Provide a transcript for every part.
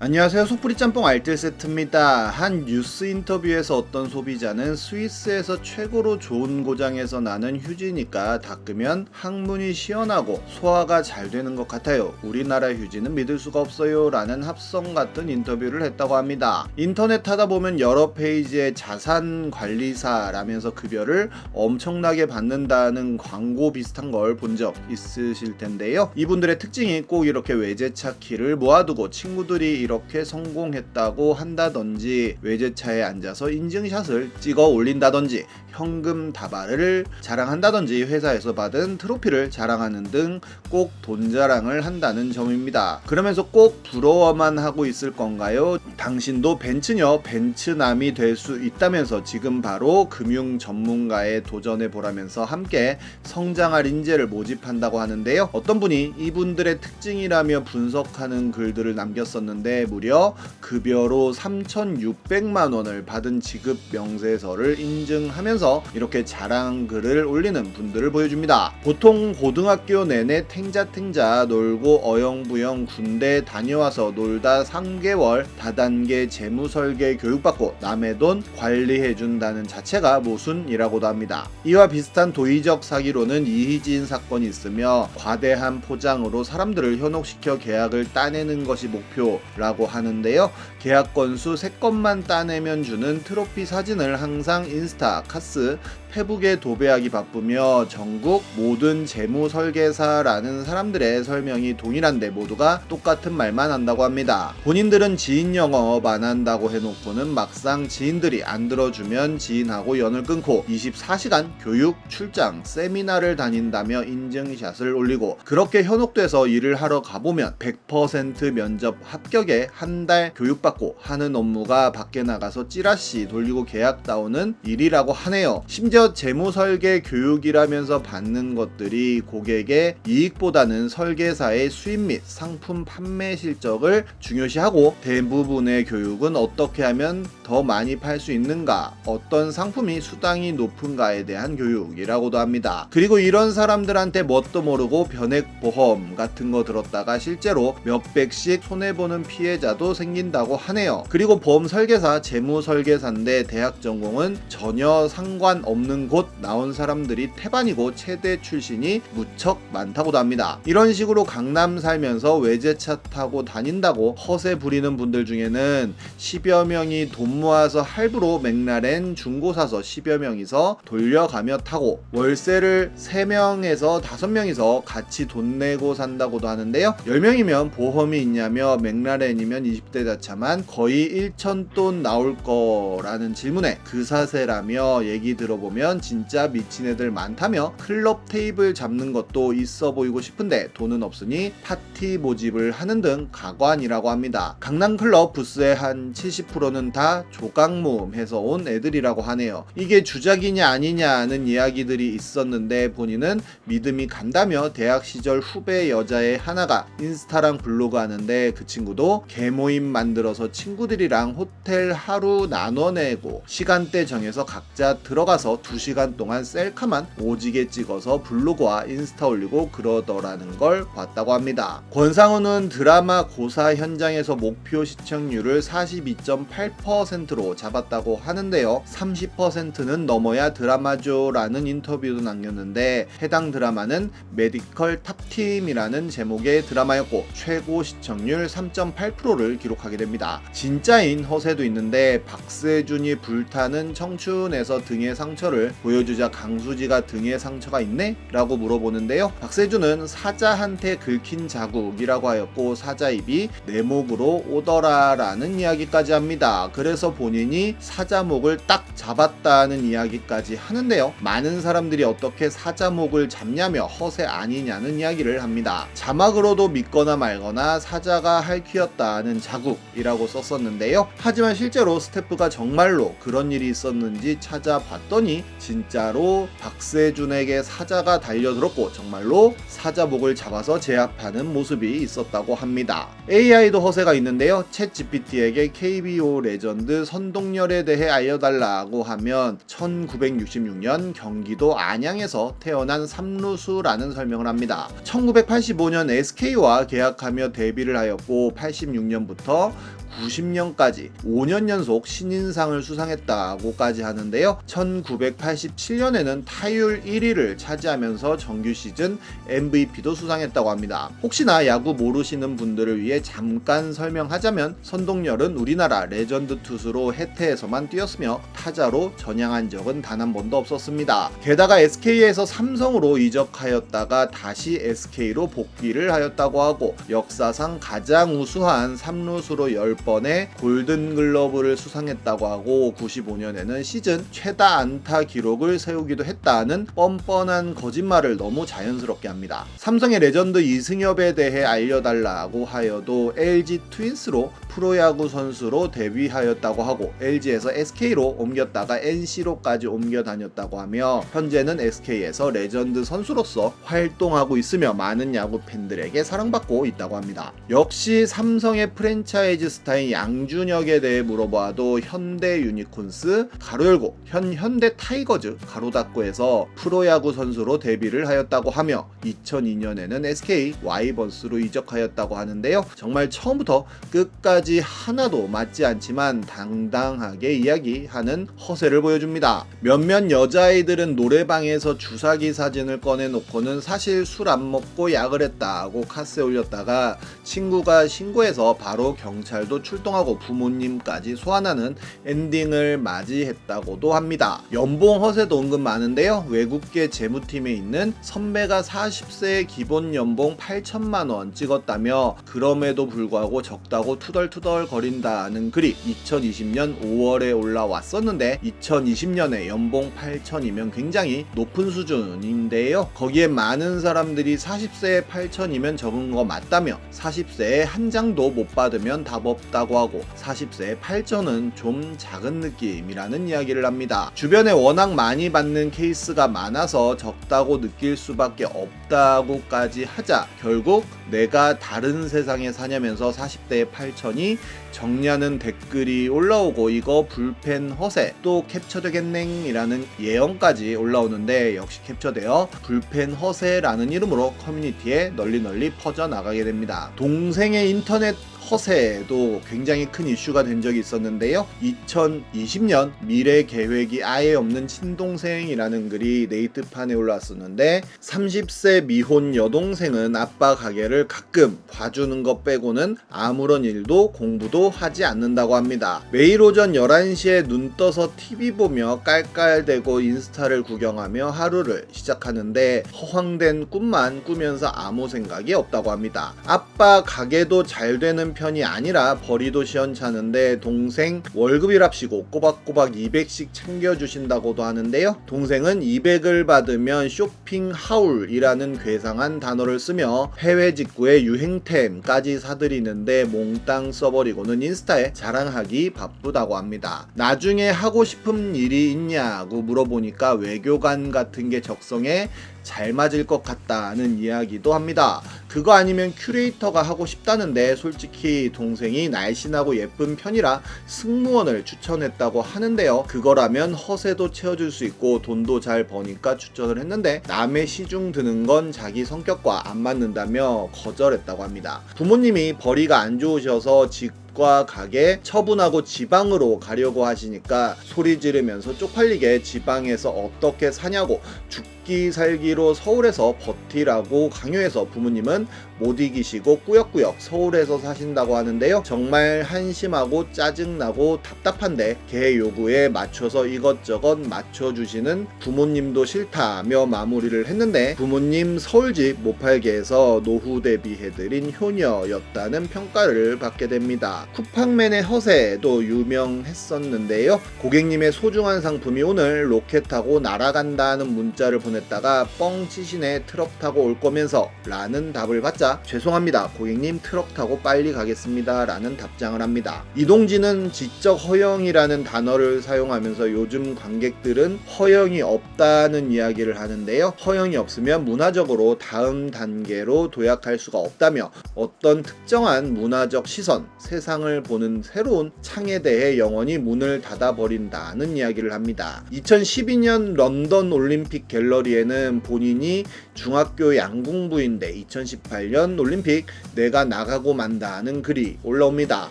안녕하세요. 속풀이 짬뽕 알뜰 세트입니다. 한 뉴스 인터뷰에서 어떤 소비자는 스위스에서 최고로 좋은 고장에서 나는 휴지니까 닦으면 항문이 시원하고 소화가 잘 되는 것 같아요. 우리나라 휴지는 믿을 수가 없어요 라는 합성 같은 인터뷰를 했다고 합니다. 인터넷 하다 보면 여러 페이지에 자산관리사라면서 급여를 엄청나게 받는다는 광고 비슷한 걸 본 적 있으실 텐데요. 이분들의 특징이 꼭 이렇게 외제차 키를 모아두고 친구들이 이렇게 성공했다고 한다든지 외제차에 앉아서 인증샷을 찍어 올린다든지 현금 다발을 자랑한다든지 회사에서 받은 트로피를 자랑하는 등 꼭 돈 자랑을 한다는 점입니다. 그러면서 꼭 부러워만 하고 있을 건가요? 당신도 벤츠녀 벤츠남이 될 수 있다면서 지금 바로 금융 전문가에 도전해 보라면서 함께 성장할 인재를 모집한다고 하는데요. 어떤 분이 이분들의 특징이라며 분석하는 글들을 남겼었는데 무려 급여로 3,600만 원을 받은 지급 명세서를 인증하면서 이렇게 자랑 글을 올리는 분들을 보여줍니다. 보통 고등학교 내내 탱자탱자 놀고 어영부영 군대 다녀와서 놀다 3개월 다단계 재무설계 교육받고 남의 돈 관리해준다는 자체가 모순이라고도 합니다. 이와 비슷한 도의적 사기로는 이희진 사건이 있으며 과대한 포장으로 사람들을 현혹시켜 계약을 따내는 것이 목표라고 하는데요. 계약 건수 3건만 따내면 주는 트로피 사진을 항상 인스타, 카스, 페북에 도배하기 바쁘며 전국 모든 재무 설계사라는 사람들의 설명이 동일한데 모두가 똑같은 말만 한다고 합니다. 본인들은 지인 영업 안 한다고 해놓고는 막상 지인들이 안 들어주면 지인하고 연을 끊고 24시간 교육, 출장, 세미나를 다닌다며 인증샷을 올리고 그렇게 현혹돼서 일을 하러 가보면 100% 면접 합격에 한 달 교육받고 하는 업무가 밖에 나가서 찌라시 돌리고 계약 따오는 일이라고 하네요. 심지어 재무 설계 교육이라면서 받는 것들이 고객의 이익보다는 설계사의 수입 및 상품 판매 실적을 중요시하고 대부분의 교육은 어떻게 하면 더 많이 팔 수 있는가, 어떤 상품이 수당이 높은가에 대한 교육이라고도 합니다. 그리고 이런 사람들한테 뭣도 모르고 변액보험 같은 거 들었다가 실제로 몇백씩 손해보는 피해자도 생긴다고 하네요. 그리고 보험 설계사, 재무 설계사인데 대학 전공은 전혀 상관없는 곳 나온 사람들이 태반이고 체대 출신이 무척 많다고도 합니다. 이런 식으로 강남 살면서 외제차 타고 다닌다고 허세 부리는 분들 중에는 10여 명이 돈 모아서 할부로 맥라렌 중고 사서 10여 명이서 돌려가며 타고 월세를 3명에서 5명이서 같이 돈 내고 산다고도 하는데요. 10명이면 보험이 있냐며 맥라렌이면 20대 자차만 거의 1,000돈 나올 거라는 질문에 그 사세라며 얘기 들어보면 진짜 미친 애들 많다며 클럽 테이블 잡는 것도 있어 보이고 싶은데 돈은 없으니 파티 모집을 하는 등 가관이라고 합니다. 강남클럽 부스의 한 70%는 다 조각 모음해서 온 애들이라고 하네요. 이게 주작이냐 아니냐는 이야기들이 있었는데 본인은 믿음이 간다며 대학 시절 후배 여자의 하나가 인스타랑 블로그 하는데 그 친구도 개모임 만들어서 친구들이랑 호텔 하루 나눠내고 시간대 정해서 각자 들어가서 2시간 동안 셀카만 오지게 찍어서 블로그와 인스타 올리고 그러더라는 걸 봤다고 합니다. 권상우는 드라마 고사 현장에서 목표 시청률을 42.8%로 잡았다고 하는데요. 30%는 넘어야 드라마죠 라는 인터뷰도 남겼는데 해당 드라마는 메디컬 탑팀이라는 제목의 드라마였고 최고 시청률 3.8%를 기록하게 됩니다. 진짜인 허세도 있는데 박세준이 불타는 청춘에서 등의 상처를 보여주자 강수지가 등에 상처가 있네? 라고 물어보는데요. 박세준은 사자한테 긁힌 자국이라고 하였고 사자입이 내 목으로 오더라 라는 이야기까지 합니다. 그래서 본인이 사자목을 딱 잡았다는 이야기까지 하는데요. 많은 사람들이 어떻게 사자목을 잡냐며 허세 아니냐는 이야기를 합니다. 자막으로도 믿거나 말거나 사자가 핥히었다는 자국이라고 썼었는데요. 하지만 실제로 스태프가 정말로 그런 일이 있었는지 찾아봤더니 했더니 진짜로 박세준에게 사자가 달려들었고 정말로 사자목을 잡아서 제압하는 모습이 있었다고 합니다. AI도 허세가 있는데요. 챗 GPT에게 KBO 레전드 선동열에 대해 알려달라고 하면 1966년 경기도 안양에서 태어난 삼루수라는 설명을 합니다. 1985년 SK와 계약하며 데뷔를 하였고 86년부터 90년까지 5년 연속 신인상을 수상했다고까지 하는데요. 1987년에는 타율 1위를 차지하면서 정규 시즌 MVP도 수상했다고 합니다. 혹시나 야구 모르시는 분들을 위해 잠깐 설명하자면 선동열은 우리나라 레전드 투수로 해태에서만 뛰었으며 타자로 전향한 적은 단 한 번도 없었습니다. 게다가 SK에서 삼성으로 이적하였다가 다시 SK로 복귀를 하였다고 하고 역사상 가장 우수한 삼루수로 10번의 골든글러브를 수상했다고 하고 95년에는 시즌 최다 안타 기록을 세우기도 했다는 뻔뻔한 거짓말을 너무 자연스럽게 합니다. 삼성의 레전드 이승엽에 대해 알려달라고 하여도 LG 트윈스로 프로야구 선수로 데뷔하였다고 하고 LG에서 SK로 옮겼다가 NC로까지 옮겨 다녔다고 하며 현재는 SK에서 레전드 선수로서 활동하고 있으며 많은 야구 팬들에게 사랑받고 있다고 합니다. 역시 삼성의 프랜차이즈 스타인 양준혁에 대해 물어봐도 현대 유니콘스 가로 열고 현 현대 타이거즈 가로 닫고에서 프로야구 선수로 데뷔를 하였다고 하며 2002년에는 SK 와이번스로 이적하였다고 하는데요. 정말 처음부터 끝까지 하나도 맞지 않지만 당당하게 이야기하는 허세를 보여줍니다. 몇몇 여자아이들은 노래방에서 주사기 사진을 꺼내놓고는 사실 술 안 먹고 약을 했다고 카스에 올렸다가 친구가 신고해서 바로 경찰도 출동하고 부모님까지 소환하는 엔딩을 맞이했다고도 합니다. 연봉 허세도 은근 많은데요. 외국계 재무팀에 있는 선배가 40세에 기본 연봉 8천만원 찍었다며 그럼에도 불구하고 적다고 투덜투덜 거린다는 글이 2020년 5월에 올라왔었는데 2020년에 연봉 8천이면 굉장히 높은 수준인데요. 거기에 많은 사람들이 40세에 8천이면 적은 거 맞다며 40세에 한 장도 못 받으면 답 없다고 하고 40세에 8천은 좀 작은 느낌이라는 이야기를 합니다. 주변에 워낙 많이 받는 케이스가 많아서 적다고 느낄 수밖에 없다고까지 하자 결국 내가 다른 세상에 사냐면서 40대에 8천이 적냐는 댓글이 올라오고 이거 불펜 허세 또 캡처되겠넹 이라는 예언까지 올라오는데 역시 캡처되어 불펜 허세라는 이름으로 커뮤니티에 널리 퍼져나가게 됩니다. 동생의 인터넷 허세도 굉장히 큰 이슈가 된 적이 있었는데요. 2020년 미래 계획이 아예 없는 친동생이라는 글이 네이트판에 올라왔었는데 30세 미혼 여동생은 아빠 가게를 가끔 봐주는 것 빼고는 아무런 일도 공부도 하지 않는다고 합니다. 매일 오전 11시에 눈 떠서 TV 보며 깔깔대고 인스타를 구경하며 하루를 시작하는데 허황된 꿈만 꾸면서 아무 생각이 없다고 합니다. 아빠 가게도 잘 되는 편이 아니라 벌이도 시원찮은데 동생 월급이랍시고 꼬박꼬박 200씩 챙겨주신다고도 하는데요. 동생은 200을 받으면 쇼핑 하울이라는 괴상한 단어를 쓰며 해외 직구에 유행템까지 사들이는데 몽땅 써버리고는 인스타에 자랑하기 바쁘다고 합니다. 나중에 하고 싶은 일이 있냐고 물어보니까 외교관 같은 게 적성에 잘 맞을 것 같다는 이야기도 합니다. 그거 아니면 큐레이터가 하고 싶다는데 솔직히 동생이 날씬하고 예쁜 편이라 승무원을 추천했다고 하는데요. 그거라면 허세도 채워줄 수 있고 돈도 잘 버니까 추천을 했는데 남의 시중 드는 건 자기 성격과 안 맞는다며 거절했다고 합니다. 부모님이 벌이가 안 좋으셔서 과 가게 처분하고 지방으로 가려고 하시니까 소리 지르면서 쪽팔리게 지방에서 어떻게 사냐고 죽기 살기로 서울에서 버티라고 강요해서 부모님은 못 이기시고 꾸역꾸역 서울에서 사신다고 하는데요. 정말 한심하고 짜증나고 답답한데 걔 요구에 맞춰서 이것저것 맞춰주시는 부모님도 싫다며 마무리를 했는데 부모님 서울집 못 팔게 해서 노후 대비해드린 효녀였다는 평가를 받게 됩니다. 쿠팡맨의 허세도 유명했었는데요. 고객님의 소중한 상품이 오늘 로켓 타고 날아간다는 문자를 보냈다가 뻥치시네 트럭 타고 올 거면서 라는 답을 받자 하자 죄송합니다 고객님 트럭 타고 빨리 가겠습니다 라는 답장을 합니다. 이동진은 지적 허용이라는 단어를 사용하면서 요즘 관객들은 허용이 없다는 이야기를 하는데요. 허용이 없으면 문화적으로 다음 단계로 도약할 수가 없다며 어떤 특정한 문화적 시선, 세상을 보는 새로운 창에 대해 영원히 문을 닫아버린다는 이야기를 합니다. 2012년 런던 올림픽 갤러리에는 본인이 중학교 양궁부인데 2018년 올림픽 내가 나가고 만다는 글이 올라옵니다.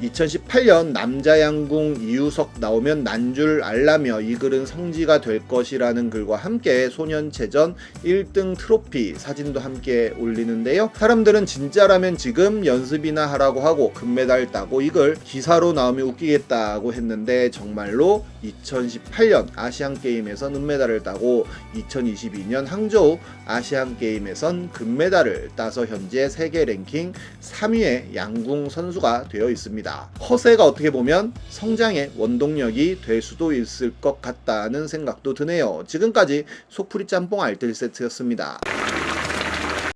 2018년 남자 양궁 이유석 나오면 난 줄 알라며 이 글은 성지가 될 것이라는 글과 함께 소년체전 1등 트로피 사진도 함께 올리는데요. 사람들은 진짜라면 지금 연습이나 하라고 하고 금메달 따고 이걸 기사로 나오면 웃기겠다고 했는데 정말로 2018년 아시안게임에선 은메달을 따고 2022년 항저우 아시안게임에선 금메달을 따서 현재 세계 랭킹 3위의 양궁 선수가 되어 있습니다. 허세가 어떻게 보면 성장의 원동력이 될 수도 있을 것 같다는 생각도 드네요. 지금까지 속풀이 짬뽕 알뜰 세트였습니다.